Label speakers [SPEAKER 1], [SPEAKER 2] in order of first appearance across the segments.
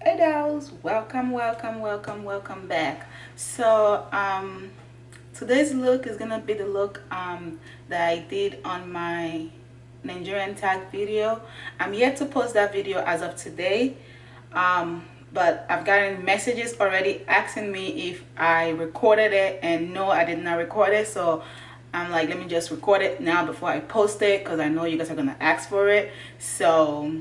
[SPEAKER 1] Hey dolls, welcome back. Today's look is gonna be the look that I did on my Nigerian tag video. I'm yet to post that video as of today, but I've gotten messages already asking me if I recorded it, and no, I did not record it. So I'm like, let me just record it now before I post it, because I know you guys are gonna ask for it. So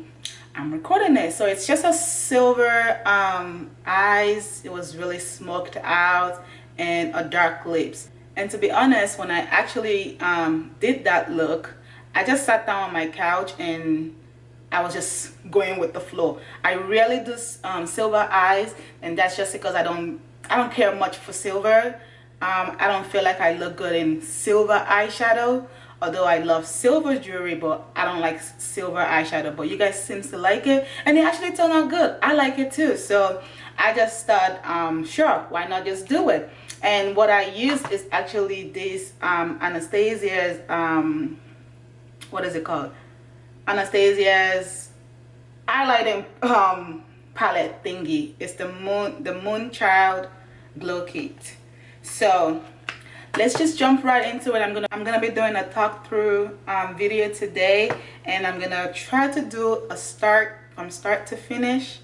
[SPEAKER 1] I'm recording it. So it's just a silver eyes. It was really smoked out, and a dark lips. And to be honest, when I actually did that look, I just sat down on my couch and I was just going with the flow. I rarely do silver eyes, and that's just because I don't care much for silver. I don't feel like I look good in silver eyeshadow, although I love silver jewelry, but I don't like silver eyeshadow. But you guys seem to like it, and it actually turned out good. I like it too. So I just thought, sure, why not just do it? And what I use is actually this Anastasia's what is it called? Anastasia's highlighting palette thingy. It's the Moon Child Glow Kit. So let's just jump right into it. I'm gonna be doing a talk through video today, and I'm gonna try to do a from start to finish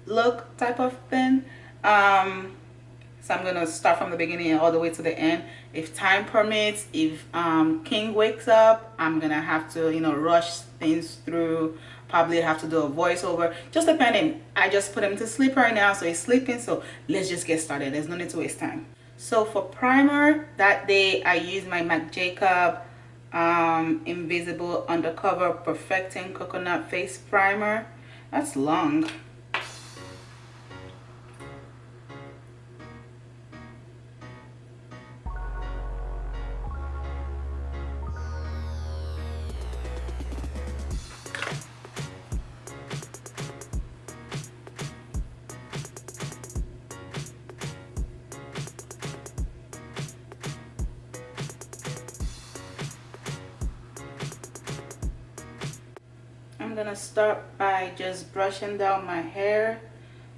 [SPEAKER 1] look type of thing. So I'm gonna start from the beginning all the way to the end. If time permits, if King wakes up, I'm gonna have to, rush things through. Probably have to do a voiceover, just depending. I just put him to sleep right now, so he's sleeping. So let's just get started. There's no need to waste time. So for primer, that day I used my Mac Jacob Invisible Undercover Perfecting Coconut Face Primer. That's long. I'm gonna start by just brushing down my hair.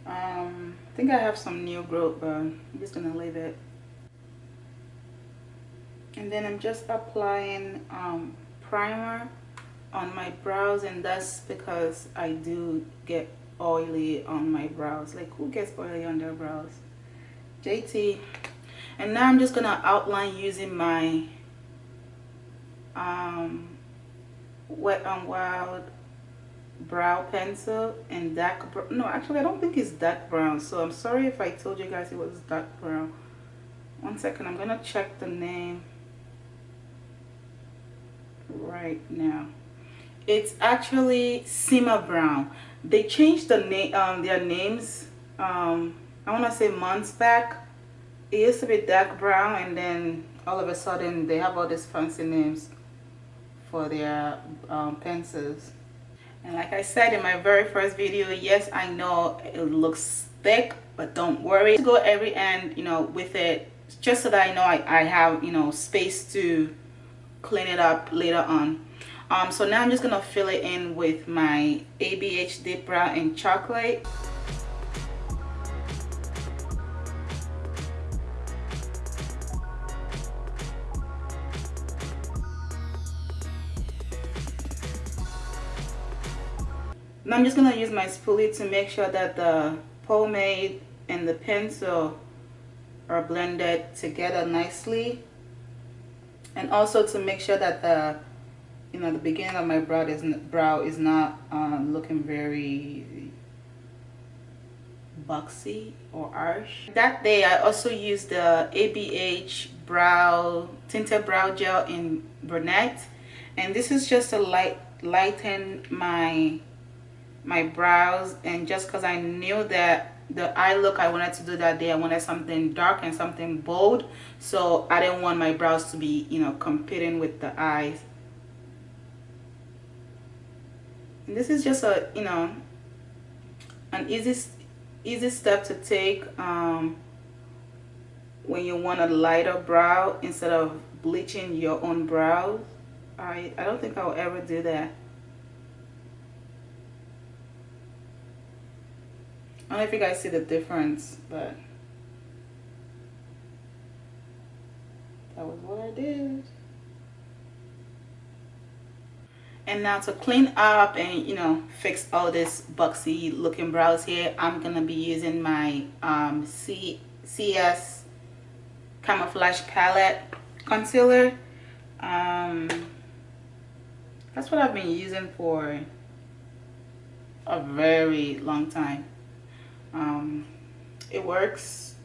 [SPEAKER 1] I think I have some new growth, but I'm just gonna leave it. And then I'm just applying primer on my brows, and that's because I do get oily on my brows. Like, who gets oily on their brows? JT. And now I'm just gonna outline using my Wet n Wild brow pencil and dark. No, actually I don't think it's dark brown, so I'm sorry if I told you guys it was dark brown. One second, I'm gonna check the name right now. It's actually Simmer Brown. They changed the name, their names, I want to say months back. It used to be dark brown, and then all of a sudden they have all these fancy names for their pencils. And like I said in my very first video, yes, I know it looks thick, but don't worry. Go every end, with it, just so that I know I have, space to clean it up later on. So now I'm just gonna fill it in with my ABH Deep Brow in Chocolate. Now I'm just gonna use my spoolie to make sure that the pomade and the pencil are blended together nicely, and also to make sure that the beginning of my brow is not looking very boxy or harsh. That day I also used the ABH brow tinted brow gel in brunette, and this is just to lighten my brows. And just because I knew that the eye look I wanted to do that day, I wanted something dark and something bold, so I didn't want my brows to be competing with the eyes. And this is just a an easy step to take when you want a lighter brow instead of bleaching your own brows. I don't think I'll ever do that. don't know if you guys see the difference, but that was what I did. And now to clean up and, you know, fix all this boxy looking brows here, I'm gonna be using my CS Camouflage Palette Concealer. That's what I've been using for a very long time. It works.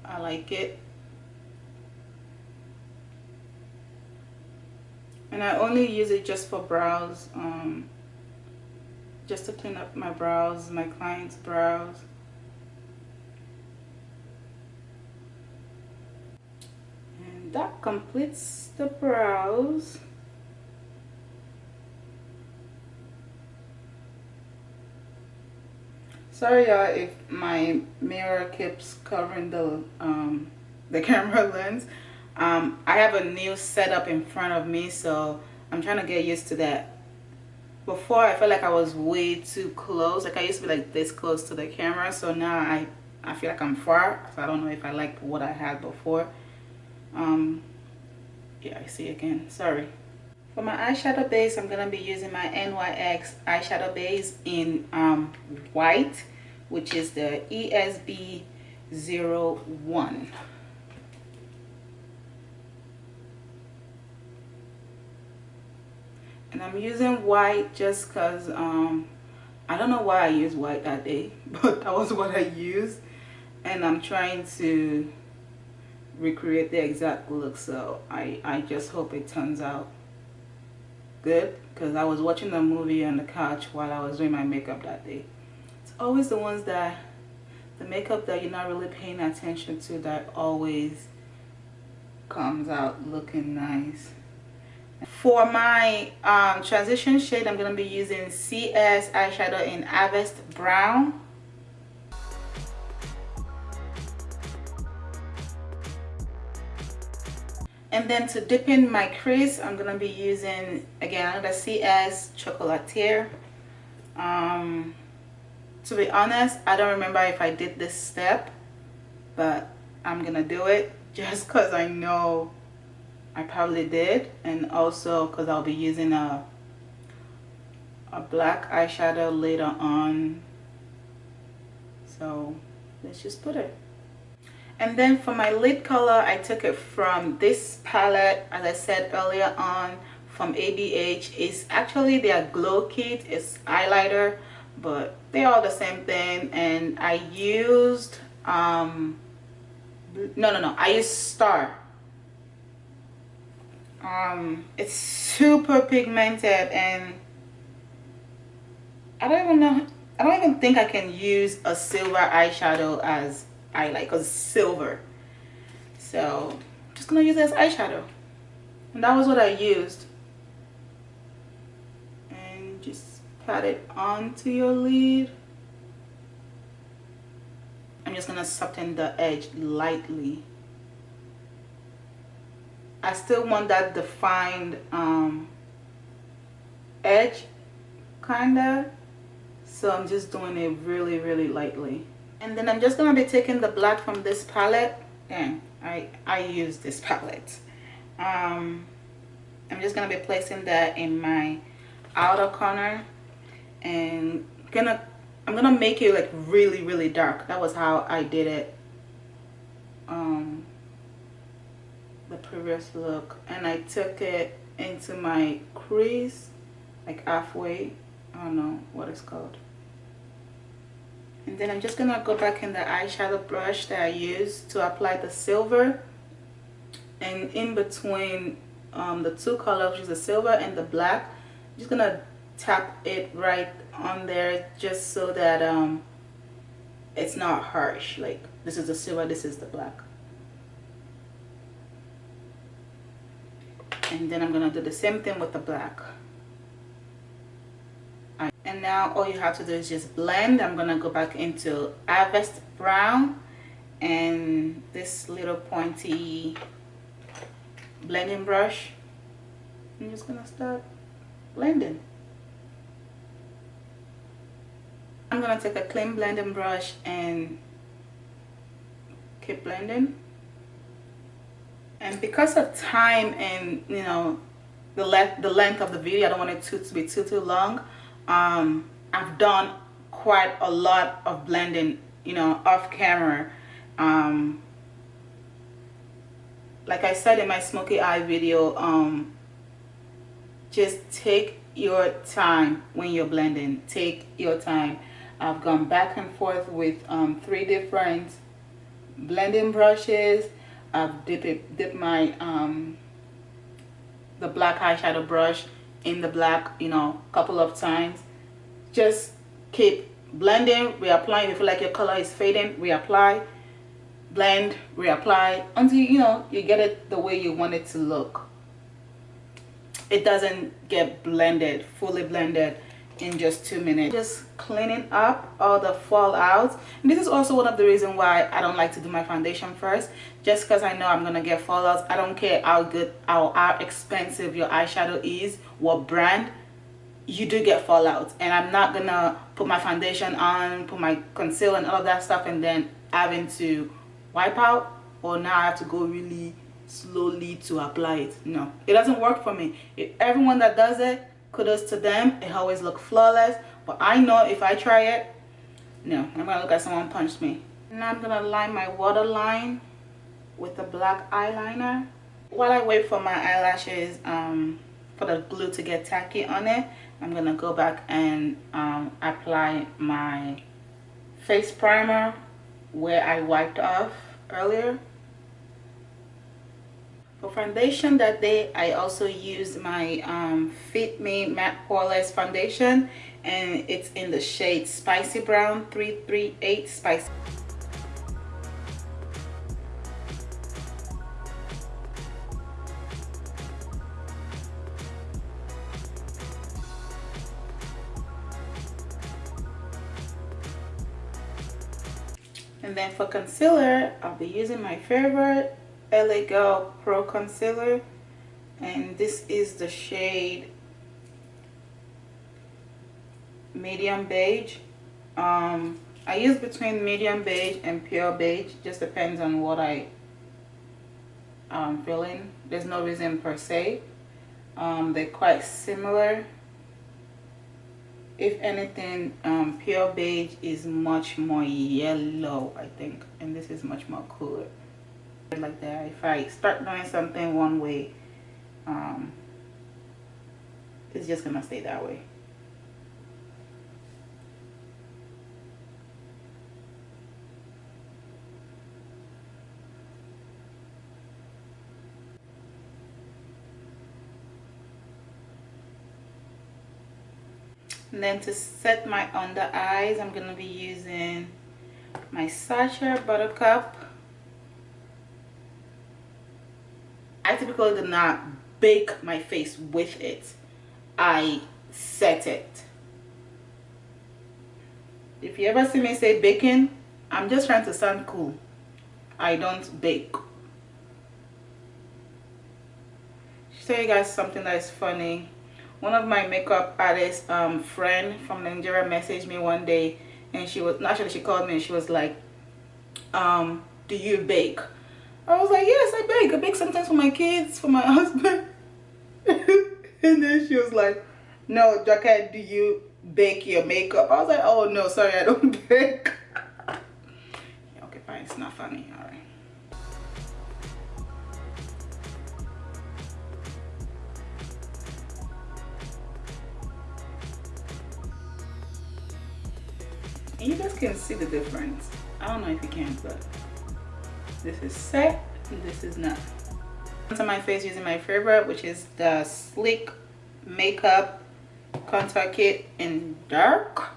[SPEAKER 1] I like it. And I only use it just for brows, just to clean up my brows, my clients' brows. And that completes the brows. Sorry y'all if my mirror keeps covering the camera lens. I have a new setup in front of me, so I'm trying to get used to that. Before I felt like I was way too close, like I used to be like this close to the camera, so now I feel like I'm far, so I don't know if I like what I had before. Yeah, I see again, sorry. For my eyeshadow base, I'm gonna be using my NYX eyeshadow base in white, which is the ESB01. And I'm using white just because I don't know why I used white that day, but that was what I used. And I'm trying to recreate the exact look, so I just hope it turns out good, because I was watching the movie on the couch while I was doing my makeup that day. It's always the ones that, the makeup that you're not really paying attention to, that always comes out looking nice. For my transition shade, I'm going to be using CS eyeshadow in Harvest Brown. And then to dip in my crease, I'm going to be using, again, the CS Chocolatier. To be honest, I don't remember if I did this step, but I'm going to do it just because I know I probably did, and also because I'll be using a black eyeshadow later on. So let's just put it. And then for my lid color, I took it from this palette, as I said earlier on, from ABH. It's actually their glow kit. It's highlighter, but they're all the same thing. And I used I used Star. It's super pigmented, and I don't even think I can use a silver eyeshadow as highlight, because it's silver. So I'm just gonna use it as eyeshadow, and that was what I used. And just pat it onto your lid. I'm just gonna soften the edge lightly. I still want that defined edge, kinda, so I'm just doing it really, really lightly. And then I'm just gonna be taking the black from this palette, and I use this palette. I'm just gonna be placing that in my outer corner, and I'm gonna make it like really, really dark. That was how I did it the previous look. And I took it into my crease, like halfway. I don't know what it's called. And then I'm just gonna go back in the eyeshadow brush that I used to apply the silver, and in between the two colors, which is the silver and the black, I'm just gonna tap it right on there, just so that it's not harsh. Like, this is the silver, this is the black. And then I'm gonna do the same thing with the black. And now all you have to do is just blend. I'm gonna go back into Harvest Brown and this little pointy blending brush. I'm just gonna start blending. I'm gonna take a clean blending brush and keep blending. And because of time and, you know, the length of the video, I don't want it to be too long. I've done quite a lot of blending, you know, off camera. Like I said in my smoky eye video, just take your time when you're blending. Take your time. I've gone back and forth with 3 different blending brushes. I've dipped my the black eyeshadow brush in the black, you know, a couple of times. Just keep blending, reapply. If you feel like your color is fading, reapply, blend, reapply until, you know, you get it the way you want it to look. It doesn't get blended, fully blended in just 2 minutes. Just cleaning up all the fallouts. And this is also one of the reasons why I don't like to do my foundation first, just because I know I'm gonna get fallouts. I don't care how good, how expensive your eyeshadow is, what brand, you do get fallouts. And I'm not gonna put my foundation on, put my concealer and all of that stuff, and then having to wipe out, or now I have to go really slowly to apply it. No, it doesn't work for me. Everyone that does it, kudos to them, it always looks flawless. But I know if I try it, no, I'm gonna look like someone punched me. Now I'm gonna line my waterline with the black eyeliner. While I wait for my eyelashes for the glue to get tacky on it, I'm gonna go back and apply my face primer where I wiped off earlier. For foundation that day, I also used my Fit Me Matte Poreless foundation, and it's in the shade Spicy Brown 338 Spicy. And then for concealer, I'll be using my favorite LA Girl Pro Concealer, and this is the shade Medium Beige. I use between medium beige and pure beige, just depends on what I feeling. There's no reason per se. They're quite similar. If anything, pure beige is much more yellow, I think, and this is much more cooler. Like that, if I start doing something one way, it's just gonna stay that way. And then to set my under eyes, I'm gonna be using my Sacha Buttercup. I typically do not bake my face with it. I set it. If you ever see me say baking, I'm just trying to sound cool. I don't bake. I'll tell you guys something that is funny. One of my makeup artist friend from Nigeria messaged me one day, and she was, actually she called me and she was like, do you bake? I was like, yes, I bake. I bake sometimes for my kids, for my husband. And then she was like, no, Jacquette, do you bake your makeup? I was like, oh no, sorry, I don't bake. Okay, fine, it's not funny. All right. And you guys can see the difference. I don't know if you can, but this is set and this is not. Onto my face using my favorite, which is the Sleek Makeup Contour Kit in dark.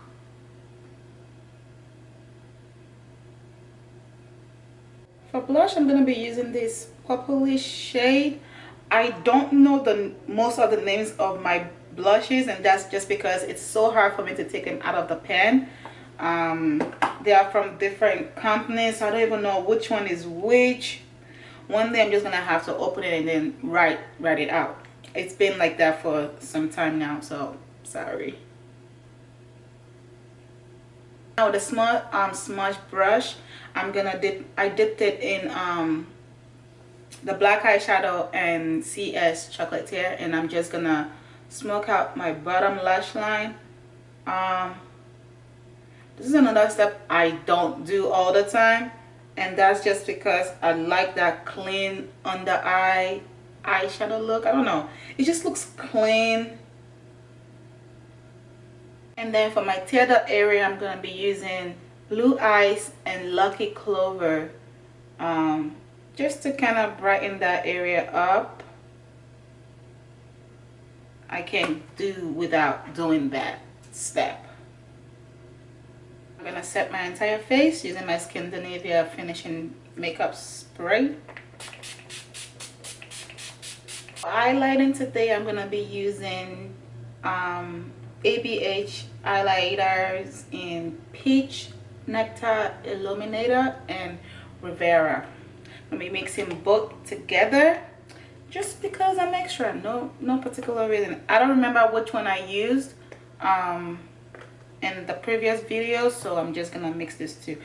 [SPEAKER 1] For blush, I'm going to be using this purplish shade. I don't know most of the names of my blushes, and that's just because it's so hard for me to take them out of the pan. They are from different companies, so I don't even know which one is which. One day I'm just gonna have to open it and then write it out. It's been like that for some time now, so sorry. Now with a small smudge brush, I dipped it in the black eyeshadow and CS Chocolatier, and I'm just gonna smoke out my bottom lash line. This is another step I don't do all the time, and that's just because I like that clean under eye eyeshadow look. I don't know, it just looks clean. And then for my teared up area, I'm gonna be using Blue Ice and Lucky Clover, just to kind of brighten that area up. I can't do without doing that step. I'm gonna set my entire face using my Scandinavia finishing makeup spray. For highlighting today, I'm gonna be using ABH highlighters in Peach, Nectar Illuminator, and Rivera. I'm gonna be mixing both together just because I'm extra. No particular reason. I don't remember which one I used in the previous video, so I'm just gonna mix this two.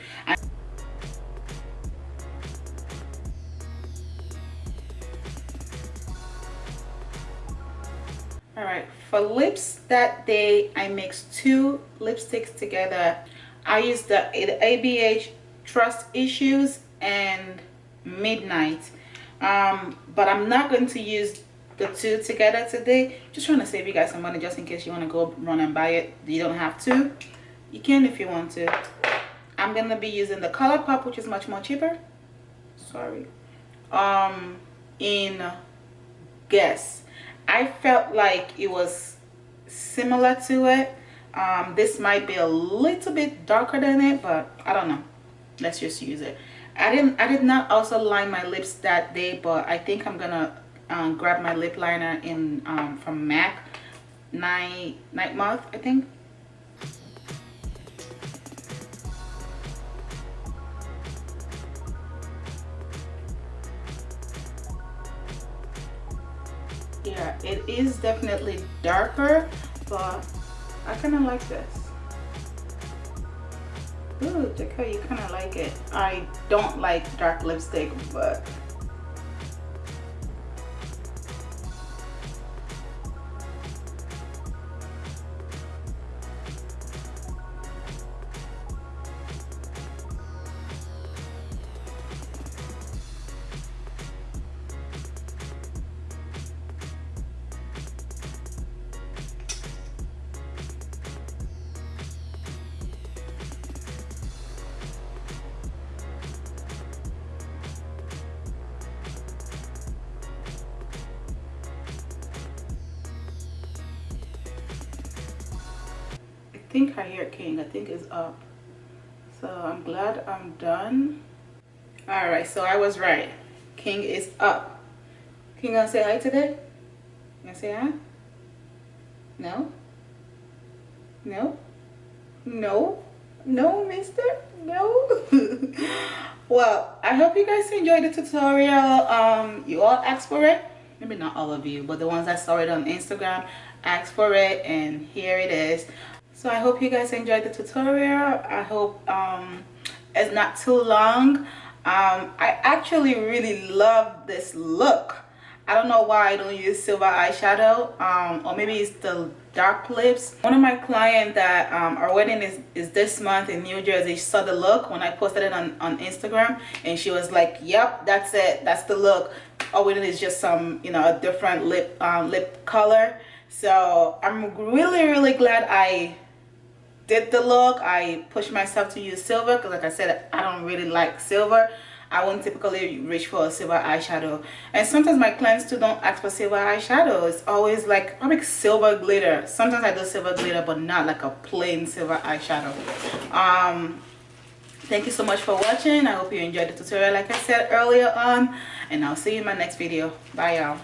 [SPEAKER 1] Alright, for lips that day, I mixed two lipsticks together. I used the ABH Trust Issues and Midnight, but I'm not going to use the two together today. Just trying to save you guys some money, just in case you want to go run and buy it. You don't have to. You can if you want to. I'm gonna be using the ColourPop, which is much more cheaper. Sorry. In Guess. I felt like it was similar to it. This might be a little bit darker than it, but I don't know. Let's just use it. I did not also line my lips that day, but I think I'm gonna grab my lip liner in from MAC Night Moth, I think. Yeah, it is definitely darker, but I kind of like this. Ooh, Jessica, you kind of like it. I don't like dark lipstick, but I think I hear King. I think it's up. So I'm glad I'm done. Alright, so I was right. King is up. King gonna say hi today? You gonna say hi? No? No? No? No, mister? No? Well, I hope you guys enjoyed the tutorial. You all asked for it. Maybe not all of you, but the ones that saw it on Instagram asked for it, and here it is. So I hope you guys enjoyed the tutorial. I hope it's not too long. I actually really love this look. I don't know why I don't use silver eyeshadow, or maybe it's the dark lips. One of my clients that our wedding is this month in New Jersey, she saw the look when I posted it on Instagram, and she was like, yep, that's it, that's the look. All we need is just some, you know, a different lip color. So I'm really glad I did the look. I pushed myself to use silver because, like I said, I don't really like silver. I wouldn't typically reach for a silver eyeshadow, and sometimes my clients too don't ask for silver eyeshadow. It's always like I make silver glitter. Sometimes I do silver glitter, but not like a plain silver eyeshadow. Thank you so much for watching. I hope you enjoyed the tutorial like I said earlier on, and I'll see you in my next video. Bye y'all.